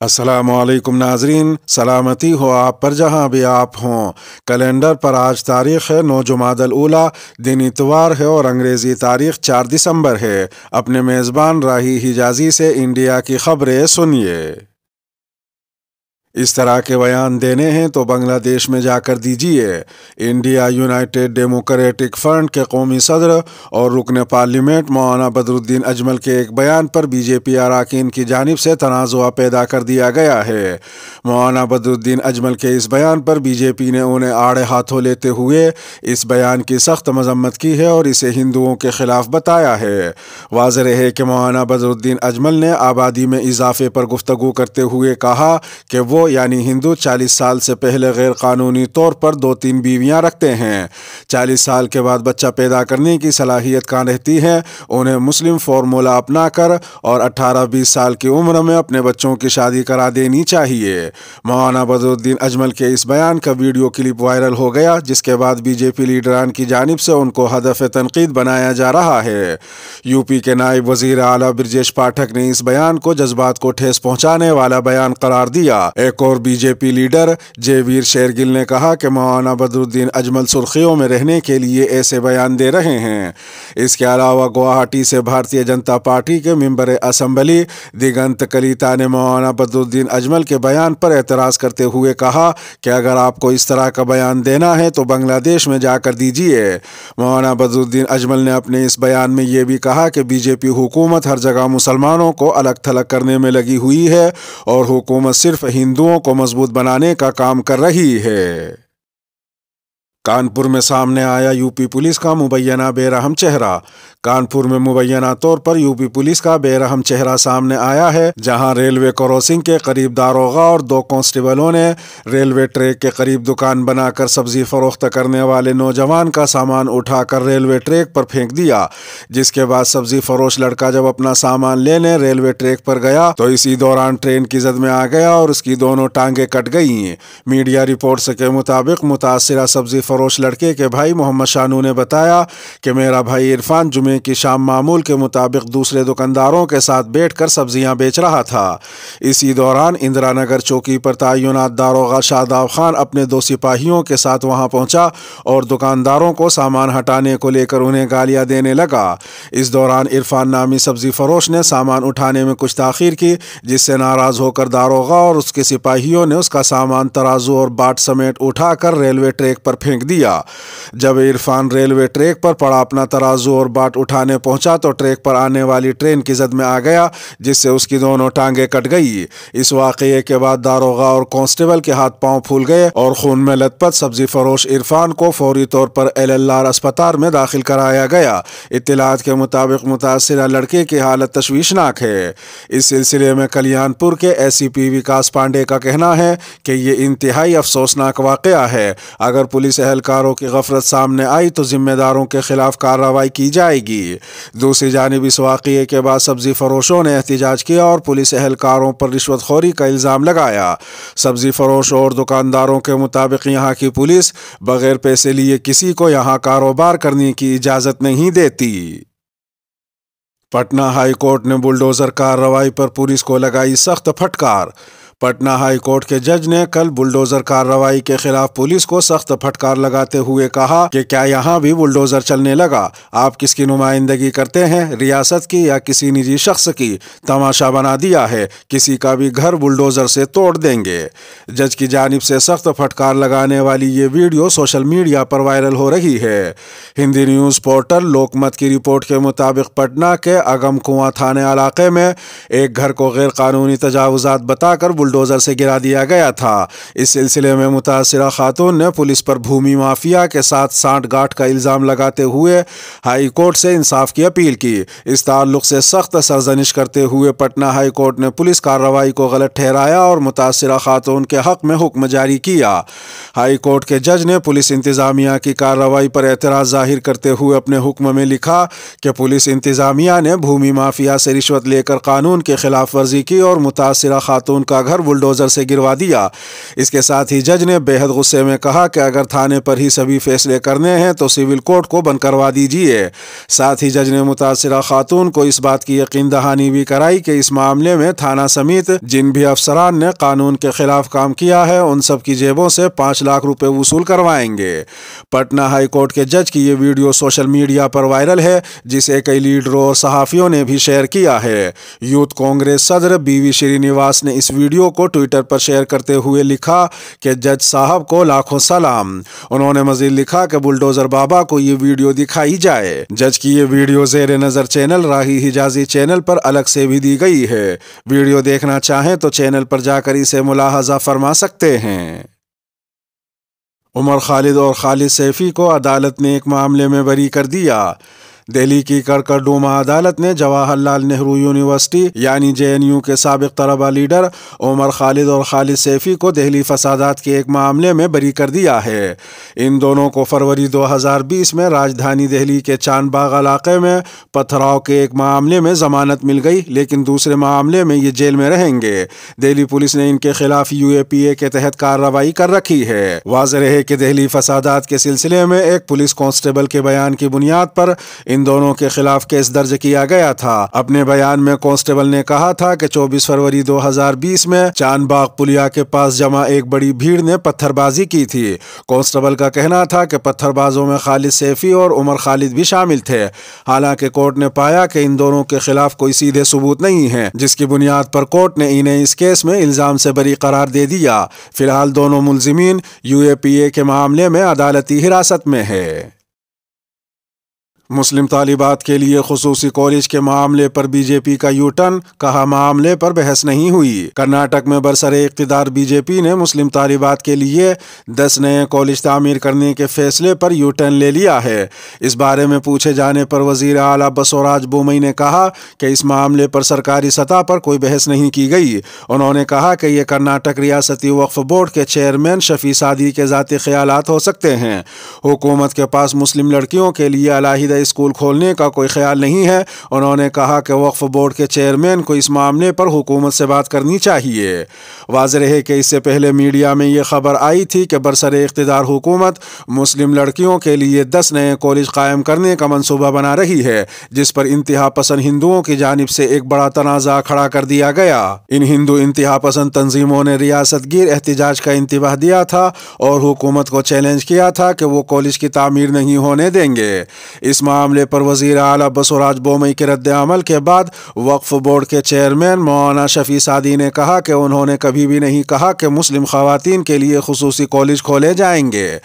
السلام علیکم ناظرین، سلامتی ہو آپ پر جہاں بھی آپ ہوں۔ کیلنڈر پر آج تاریخ ہے 9 جمادی الاولیٰ، دن اتوار ہے اور انگریزی تاریخ 4 دسمبر ہے۔ اپنے میزبان راہی حجازی سے انڈیا کی خبریں سنیے۔ اس طرح کے بیان دینے ہیں تو بنگلہ دیش میں جا کر دیجیے۔ انڈیا یونائٹڈ ڈیموکریٹک فرنٹ کے قومی صدر اور رکن پارلیمنٹ مولانا بدر الدین اجمل کے ایک بیان پر بی جے پی اراکین کی جانب سے تنازع پیدا کر دیا گیا ہے۔ مولانا بدر الدین اجمل کے اس بیان پر بی جے پی نے انہیں آڑے ہاتھوں لیتے ہوئے اس بیان کی سخت مذمت کی ہے اور اسے ہندوؤں کے خلاف بتایا ہے۔ واضح ہے کہ مولانا بدر الدین اجمل نے آبادی میں اضافے پر گفتگو کرتے ہوئے کہا کہ وہ یعنی ہندو 40 سال سے پہلے غیر قانونی طور پر 2-3 بیویاں رکھتے ہیں۔ 40 سال کے بعد بچہ پیدا کرنے کی صلاحیت کہاں رہتی ہے؟ انہیں مسلم فارمولا اپنا کر اور 18-20 سال کی عمر میں اپنے بچوں کی شادی کرا دینی چاہیے۔ مولانا بدر الدین اجمل کے اس بیان کا ویڈیو کلپ وائرل ہو گیا، جس کے بعد بی جے پی لیڈران کی جانب سے ان کو ہدف تنقید بنایا جا رہا ہے۔ یو پی کے نائب وزیر اعلیٰ برجیش پاٹھک نے اس بیان کو جذبات کو ٹھیس پہنچانے والا بیان قرار دیا۔ ایک اور بی جے پی لیڈر جے ویر شیرگل نے کہا کہ مولانا بدر الدین اجمل سرخیوں میں رہنے کے لیے ایسے بیان دے رہے ہیں۔ اس کے علاوہ گوہاٹی سے بھارتیہ جنتا پارٹی کے ممبر اسمبلی دیگنت کلیتا نے مولانا بدر الدین اجمل کے بیان پر اعتراض کرتے ہوئے کہا کہ اگر آپ کو اس طرح کا بیان دینا ہے تو بنگلہ دیش میں جا کر دیجیے۔ مولانا بدر الدین اجمل نے اپنے اس بیان میں یہ بھی کہا کہ بی جے پی حکومت ہر جگہ مسلمانوں کو الگ تھلگ کرنے میں لگی ہوئی ہے اور حکومت صرف ہندوؤں کو مضبوط بنانے کا کام کر رہی ہے۔ کانپور میں سامنے آیا یو پی پولیس کا مبینہ بے رحم چہرہ۔ کانپور میں مبینہ طور پر یو پی پولیس کا بے رحم چہرہ سامنے آیا ہے، جہاں ریلوے کراسنگ کے قریب داروغہ اور 2 کانسٹیبلوں نے ریلوے ٹریک کے قریب دکان بنا کر سبزی فروخت کرنے والے نوجوان کا سامان اٹھا کر ریلوے ٹریک پر پھینک دیا، جس کے بعد سبزی فروش لڑکا جب اپنا سامان لینے ریلوے ٹریک پر گیا تو اسی دوران ٹرین کی زد میں آ گیا اور اس کی دونوں ٹانگیں کٹ گئیں۔ میڈیا رپورٹس کے مطابق متاثرہ سبزی فروش لڑکے کے بھائی محمد شانو نے بتایا کہ میرا بھائی عرفان جمعے کی شام معمول کے مطابق دوسرے دکانداروں کے ساتھ بیٹھ کر سبزیاں بیچ رہا تھا۔ اسی دوران اندرا نگر چوکی پر تعینات داروغہ شاداب خان اپنے 2 سپاہیوں کے ساتھ وہاں پہنچا اور دکانداروں کو سامان ہٹانے کو لے کر انہیں گالیاں دینے لگا۔ اس دوران عرفان نامی سبزی فروش نے سامان اٹھانے میں کچھ تاخیر کی، جس سے ناراض ہو کر داروغہ اور اس کے سپاہیوں نے اس کا سامان ترازو اور باٹ سمیت اٹھا کر ریلوے ٹریک پر پھینک دیا۔ جب عرفان ریلوے ٹریک پر پڑا اپنا ترازو اور باٹ اٹھانے پہنچا تو ٹریک پر آنے والی ٹرین کی زد میں آ گیا، جس سے اس کی دونوں ٹانگیں کٹ گئی۔ اس واقعے کے بعد داروغہ اور کانسٹیبل کے ہاتھ پاؤں پھول گئے اور خون میں لت پت سبزی فروش عرفان کو فوری طور پر LLR اسپتال میں داخل کرایا گیا۔ اطلاعات کے مطابق متاثرہ لڑکے کی حالت تشویشناک ہے۔ اس سلسلے میں کلیان پور کے ACP وکاس پانڈے کا کہنا ہے کہ یہ انتہائی افسوسناک واقعہ ہے۔ اگر پولیس اہلکاروں کی غفلت سامنے آئی تو ذمہ داروں کے خلاف کارروائی کی جائے گی۔ دوسری جانب اس واقعے کے بعد سبزی فروشوں نے احتجاج کیا اور پولیس اہلکاروں پر رشوت خوری کا الزام لگایا۔ سبزی فروشوں اور دکانداروں کے مطابق یہاں کی پولیس بغیر پیسے لیے کسی کو یہاں کاروبار کرنے کی اجازت نہیں دیتی۔ پٹنہ ہائی کورٹ نے بلڈوزر کارروائی پر پولیس کو لگائی سخت پھٹکار۔ پٹنہ ہائی کورٹ کے جج نے کل بلڈوزر کارروائی کے خلاف پولیس کو سخت پھٹکار لگاتے ہوئے کہا کہ کیا یہاں بھی بلڈوزر چلنے لگا؟ آپ کس کی نمائندگی کرتے ہیں، ریاست کی یا کسی نجی شخص کی؟ تماشا بنا دیا ہے، کسی کا بھی گھر بلڈوزر سے توڑ دیں گے۔ جج کی جانب سے سخت پھٹکار لگانے والی یہ ویڈیو سوشل میڈیا پر وائرل ہو رہی ہے۔ ہندی نیوز پورٹل لوک مت کی رپورٹ کے مطابق پٹنہ کے اگم کنواں تھانے علاقے میں ایک گھر کو غیر قانونی تجاوزات بتا کر بلڈوزر سے گرا دیا گیا تھا۔ اس سلسلے میں متاثرہ خاتون نے پولیس پر بھومی مافیا کے ساتھ سانٹھ گانٹھ کا الزام لگاتے ہوئے ہائی کورٹ سے انصاف کی اپیل کی۔ اس تعلق سے سخت سرزنش کرتے ہوئے پٹنہ ہائی کورٹ نے پولیس کارروائی کو غلط ٹھہرایا اور متاثرہ خاتون کے حق میں حکم جاری کیا۔ ہائی کورٹ کے جج نے پولیس انتظامیہ کی کارروائی پر اعتراض ظاہر کرتے ہوئے اپنے حکم میں لکھا کہ پولیس انتظامیہ نے بھومی مافیا سے رشوت لے کر قانون کی خلاف ورزی کی اور متاثرہ خاتون کا گھر گھر بلڈوزر سے گروا دیا۔ اس کے ساتھ ہی جج نے بے حد غصے میں کہا کہ اگر تھانے پر ہی سبھی فیصلے کرنے ہیں تو سول کورٹ کو بند کروا دیجیے۔ ساتھ ہی جج نے متاثرہ خاتون کو اس بات کی یقین دہانی بھی کرائی کہ اس معاملے میں تھانہ سمیت جن بھی افسران نے قانون کے خلاف کام کیا ہے ان سب کی جیبوں سے 5 لاکھ روپے وصول کروائیں گے۔ پٹنہ ہائی کورٹ کے جج کی یہ ویڈیو سوشل میڈیا پر وائرل ہے، جسے کئی لیڈروں اور صحافیوں نے بھی شیئر کیا ہے۔ یوتھ کانگریس صدر بی وی شری نواس نے اس ویڈیو کو ٹویٹر پر شیئر کرتے ہوئے لکھا کہ جج صاحب کو لاکھوں سلام۔ انہوں نے مزید لکھا کہ بلڈوزر بابا کو یہ ویڈیو دکھائی جائے۔ جج کی یہ ویڈیو زیر نظر چینل راہی حجازی چینل پر الگ سے بھی دی گئی ہے۔ ویڈیو دیکھنا چاہیں تو چینل پر جا کر اسے ملاحظہ فرما سکتے ہیں۔ عمر خالد اور خالد سیفی کو عدالت نے ایک معاملے میں بری کر دیا۔ دہلی کی کڑکڑڈوما عدالت نے جواہر لال نہرو یونیورسٹی یعنی JNU کے سابق طلبہ لیڈر عمر خالد اور خالد سیفی کو دہلی فسادات کے ایک معاملے میں بری کر دیا ہے۔ ان دونوں کو فروری 2020 میں راجدھانی دہلی کے چاند باغ علاقے میں پتھراؤ کے ایک معاملے میں ضمانت مل گئی، لیکن دوسرے معاملے میں یہ جیل میں رہیں گے۔ دہلی پولیس نے ان کے خلاف UAPA کے تحت کارروائی کر رکھی ہے۔ واضح رہے کہ دہلی فسادات کے سلسلے میں ایک پولیس کانسٹیبل کے بیان کی بنیاد پر ان دونوں کے خلاف کیس درج کیا گیا تھا۔ اپنے بیان میں کانسٹیبل نے کہا تھا کہ 24 فروری 2020 میں چاند باغ پلیا کے پاس جمع ایک بڑی بھیڑ نے پتھر بازی کی تھی۔ کانسٹیبل کا کہنا تھا کہ پتھر بازوں میں خالد سیفی اور عمر خالد بھی شامل تھے۔ حالانکہ کورٹ نے پایا کہ ان دونوں کے خلاف کوئی سیدھے ثبوت نہیں ہے، جس کی بنیاد پر کورٹ نے انہیں اس کیس میں الزام سے بری قرار دے دیا۔ فی الحال دونوں ملزمین UAPA کے معاملے میں عدالتی حراست میں ہے۔ مسلم طالبات کے لیے خصوصی کالج کے معاملے پر BJP کا یوٹرن، کہا معاملے پر بحث نہیں ہوئی۔ کرناٹک میں برسر اقتدار BJP نے مسلم طالبات کے لیے 10 نئے کالج تعمیر کرنے کے فیصلے پر یوٹرن لے لیا ہے۔ اس بارے میں پوچھے جانے پر وزیر اعلیٰ بسوراج بومئی نے کہا کہ اس معاملے پر سرکاری سطح پر کوئی بحث نہیں کی گئی۔ انہوں نے کہا کہ یہ کرناٹک ریاستی وقف بورڈ کے چیئرمین شفیع سعدی کے ذاتی خیالات ہو سکتے ہیں۔ حکومت کے پاس مسلم لڑکیوں کے لیے علیحدہ اسکول کھولنے کا کوئی خیال نہیں ہے۔ انہوں نے کہا کہ وقف بورڈ کے چیئرمین کو اس معاملے پر حکومت سے بات کرنی چاہیے۔ واضح رہے کہ اس سے پہلے میڈیا میں یہ خبر آئی تھی کہ برسر اقتدار حکومت مسلم لڑکیوں کے لیے 10 نئے کالج قائم کرنے کا منصوبہ بنا رہی ہے، جس پر انتہا پسند ہندوؤں کی جانب سے ایک بڑا تنازع کھڑا کر دیا گیا۔ ان ہندو انتہا پسند تنظیموں نے ریاست گیر احتجاج کا انتباہ دیا تھا اور حکومت کو چیلنج کیا تھا کہ وہ کالج کی تعمیر نہیں ہونے دیں گے۔ اس معاملے پر وزیر اعلیٰ بسوراج بومئی کے رد عمل کے بعد وقف بورڈ کے چیئرمین مولانا شفیع سعدی نے کہا کہ انہوں نے کبھی بھی نہیں کہا کہ مسلم خواتین کے لیے خصوصی کالج کھولے جائیں گے۔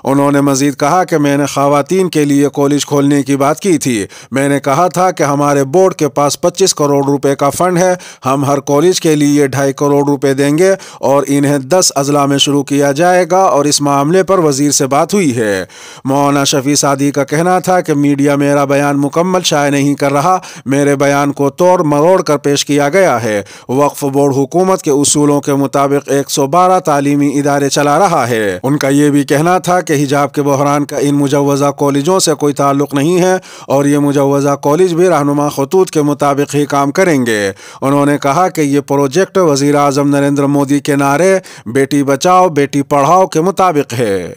انہوں نے مزید کہا کہ میں نے خواتین کے لیے کالج کھولنے کی بات کی تھی۔ میں نے کہا تھا کہ ہمارے بورڈ کے پاس 25 کروڑ روپے کا فنڈ ہے، ہم ہر کالج کے لیے 2.5 کروڑ روپے دیں گے اور انہیں 10 اضلاع میں شروع کیا جائے گا، اور اس معاملے پر وزیر سے بات ہوئی ہے۔ مولانا شفیع سعدی کا کہنا تھا کہ میڈیا میرا بیان مکمل شائع نہیں کر رہا، میرے بیان کو توڑ مروڑ کر پیش کیا گیا ہے۔ وقف بورڈ حکومت کے اصولوں کے مطابق 112 تعلیمی ادارے چلا رہا ہے۔ ان کا یہ بھی کہنا تھا کہ حجاب کے بحران کا ان مجوزہ کالجوں سے کوئی تعلق نہیں ہے اور یہ مجوزہ کالج بھی رہنما خطوط کے مطابق ہی کام کریں گے۔ انہوں نے کہا کہ یہ پروجیکٹ وزیر اعظم نریندر مودی کے نعرے بیٹی بچاؤ بیٹی پڑھاؤ کے مطابق ہے۔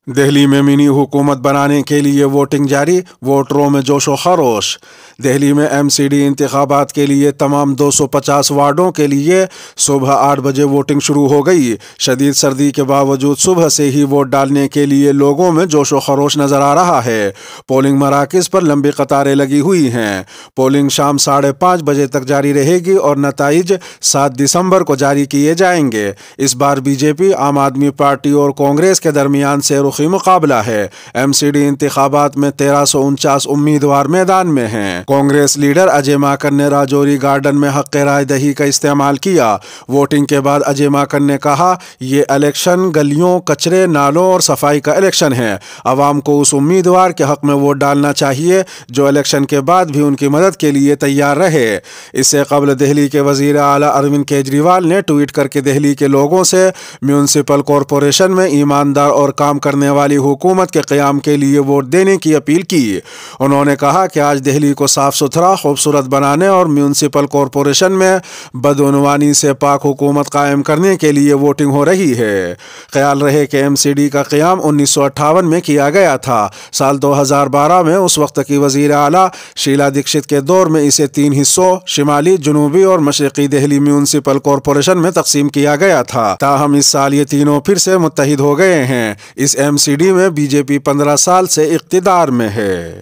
دہلی میں منی حکومت بنانے کے لیے ووٹنگ جاری، ووٹروں میں جوش و خروش۔ دہلی میں MCD انتخابات کے لیے تمام 250 وارڈوں کے لیے صبح 8 بجے ووٹنگ شروع ہو گئی۔ شدید سردی کے باوجود صبح سے ہی ووٹ ڈالنے کے لیے لوگوں میں جوش و خروش نظر آ رہا ہے۔ پولنگ مراکز پر لمبی قطاریں لگی ہوئی ہیں۔ پولنگ شام 5:30 بجے تک جاری رہے گی اور نتائج 7 دسمبر کو جاری کیے جائیں گے۔ اس بار BJP، عام آدمی پارٹی اور کانگریس کے درمیان سے رخی مقابلہ ہے۔ MCD انتخابات میں 1349 امیدوار میدان میں ہیں۔ کانگریس لیڈر اجے ماکن نے راجوری گارڈن میں حق رائے دہی کا استعمال کیا۔ ووٹنگ کے بعد اجے ماکن نے کہا، یہ الیکشن گلیوں، کچرے، نالوں اور صفائی کا الیکشن ہے۔ عوام کو اس امیدوار کے حق میں ووٹ ڈالنا چاہیے جو الیکشن کے بعد بھی ان کی مدد کے لیے تیار رہے۔ اس سے قبل دہلی کے وزیر اعلیٰ اروند کیجریوال نے ٹویٹ کر کے دہلی کے لوگوں سے میونسپل کارپوریشن میں ایماندار اور کام کرنے کرنے والی حکومت کے قیام کے لیے ووٹ دینے کی اپیل کی۔ انہوں نے کہا کہ آج دہلی کو صاف ستھرا، خوبصورت بنانے اور میونسپل کارپوریشن میں بدعنوانی سے پاک حکومت قائم کرنے کے لیے ووٹنگ ہو رہی ہے۔ خیال رہے کہ MCD کا قیام 1958 میں کیا گیا تھا۔ سال 2012 میں اس وقت کی وزیر اعلیٰ شیلا دیکشت کے دور میں اسے 3 حصوں شمالی، جنوبی اور مشرقی دہلی میونسپل کارپوریشن میں تقسیم کیا گیا تھا۔ تاہم اس سال یہ تینوں پھر سے متحد ہو گئے ہیں۔ اس MCD میں BJP 15 سال سے اقتدار میں ہے۔